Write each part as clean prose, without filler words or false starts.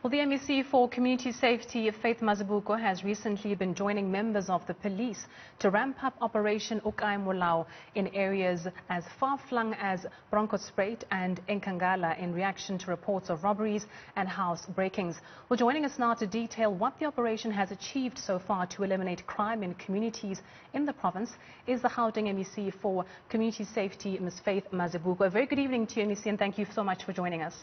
Well, the MEC for Community Safety Faith Mazibuko has recently been joining members of the police to ramp up Operation Okae Molao in areas as far-flung as Bronkhorstspruit and Enkangala in reaction to reports of robberies and housebreakings. Well, joining us now to detail what the operation has achieved so far to eliminate crime in communities in the province is the Gauteng MEC for Community Safety, Ms. Faith Mazibuko. A very good evening to you, MEC, and thank you so much for joining us.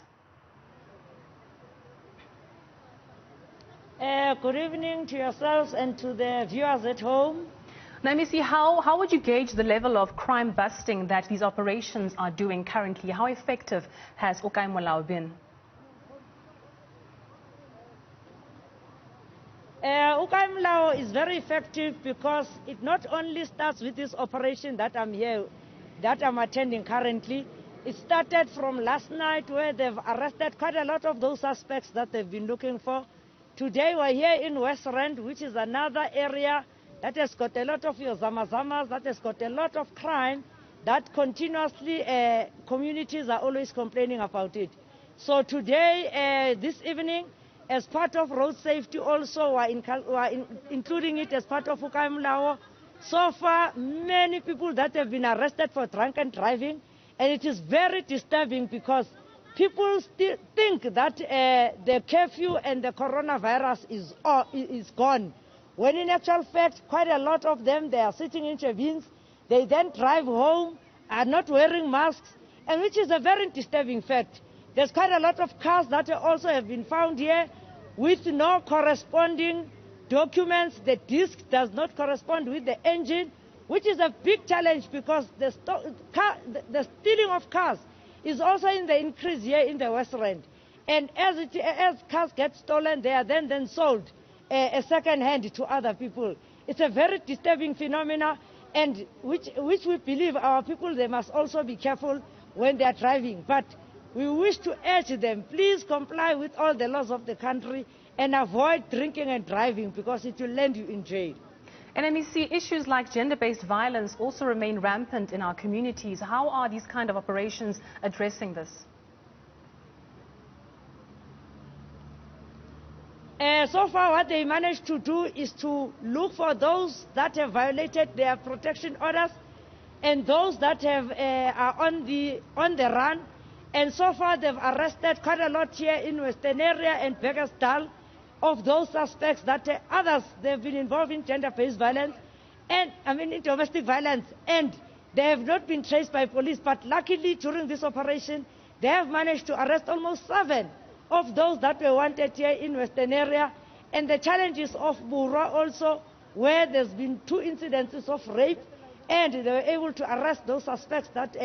Good evening to yourselves and to the viewers at home. Now, MEC, how would you gauge the level of crime busting that these operations are doing currently? How effective has Okae Molao been? Okae Molao is very effective because it not only starts with this operation that I'm attending currently. It started from last night where they've arrested quite a lot of those suspects that they've been looking for. Today we're here in West Rand, which is another area that has got a lot of your zamazamas, that has got a lot of crime, that continuously communities are always complaining about it. So today, this evening, as part of road safety also, we're including it as part of Okae Molao. So far, many people that have been arrested for drunken driving, and it is very disturbing because people still think that the curfew and the coronavirus is gone, when in actual fact, quite a lot of them, they are sitting in cabins, they then drive home, are not wearing masks, and which is a very disturbing fact. There's quite a lot of cars that also have been found here with no corresponding documents. The disc does not correspond with the engine, which is a big challenge because the stealing of cars is also in the increase here in the West Rand. And as cars get stolen, they are then sold a second hand to other people. It's a very disturbing phenomena, and which we believe our people, they must also be careful when they are driving. But we wish to urge them, please comply with all the laws of the country and avoid drinking and driving because it will land you in jail. And MEC, issues like gender-based violence also remain rampant in our communities. How are these kind of operations addressing this? So far what they managed to do is to look for those that have violated their protection orders and those that are on the run. And so far they've arrested quite a lot here in Western area and Bekkersdal of those suspects that others, they've been involved in gender-based violence and in domestic violence, and they have not been traced by police. But luckily during this operation they have managed to arrest almost 7 of those that were wanted here in Western area. And the challenges of Burwa also, where there's been 2 incidences of rape, and they were able to arrest those suspects that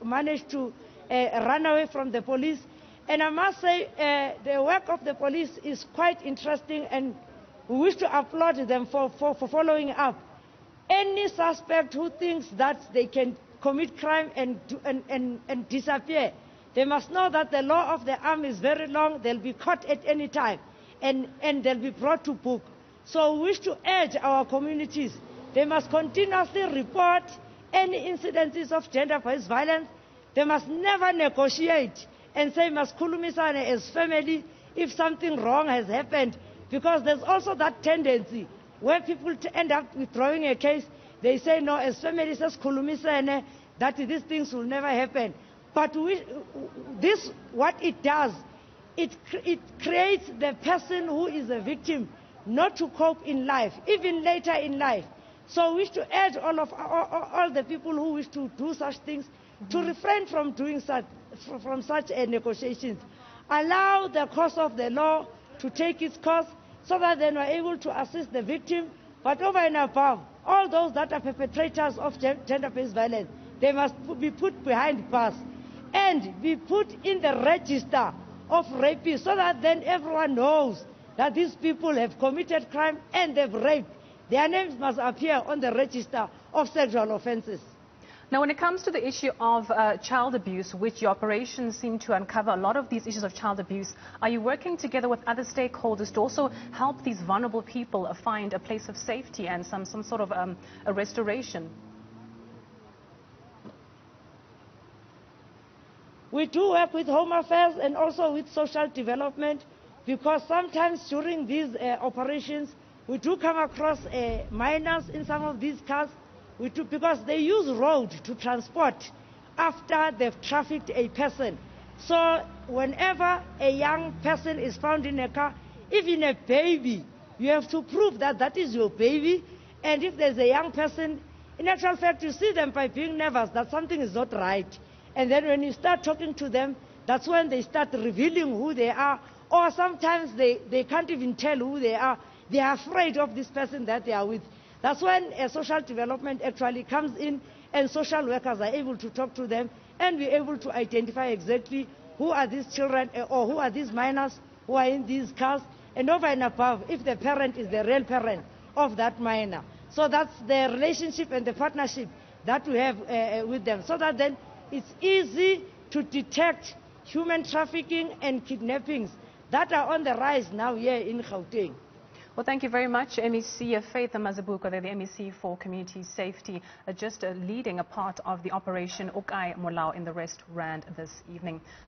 managed to run away from the police. And I must say, the work of the police is quite interesting, and we wish to applaud them for following up. Any suspect who thinks that they can commit crime and disappear, they must know that the law of the arm is very long. They'll be caught at any time, and they'll be brought to book. So we wish to urge our communities, they must continuously report any incidences of gender-based violence. They must never negotiate and say maskhulumisane as family if something wrong has happened, because there's also that tendency where people end up withdrawing a case. They say no, as family says khulumisane, that these things will never happen. But what it does, it creates the person who is a victim not to cope in life, even later in life. So we wish to urge all the people who wish to do such things to refrain from doing such negotiations. Allow the course of the law to take its course so that then we're able to assist the victim. But over and above, all those that are perpetrators of gender-based violence, they must be put behind bars and be put in the register of rapists so that then everyone knows that these people have committed crime and they've raped. Their names must appear on the register of sexual offences. Now, when it comes to the issue of child abuse, which your operations seem to uncover a lot of these issues of child abuse, are you working together with other stakeholders to also help these vulnerable people find a place of safety and some sort of a restoration? We do work with Home Affairs and also with Social Development. because sometimes during these operations, we do come across minors in some of these cars, because they use road to transport after they've trafficked a person. So whenever a young person is found in a car, even a baby, you have to prove that that is your baby. And if there's a young person, in actual fact, you see them by being nervous that something is not right. And then when you start talking to them, that's when they start revealing who they are. Or sometimes they can't even tell who they are. They are afraid of this person that they are with. That's when social development actually comes in, and social workers are able to talk to them and be able to identify exactly who are these children or who are these minors who are in these cars, and over and above, if the parent is the real parent of that minor. So that's the relationship and the partnership that we have with them, so that then it's easy to detect human trafficking and kidnappings that are on the rise now here in Gauteng. Well, thank you very much, MEC Faith Mazibuko, the MEC for Community Safety, just leading a part of the Operation Okae Molao in the restaurant this evening.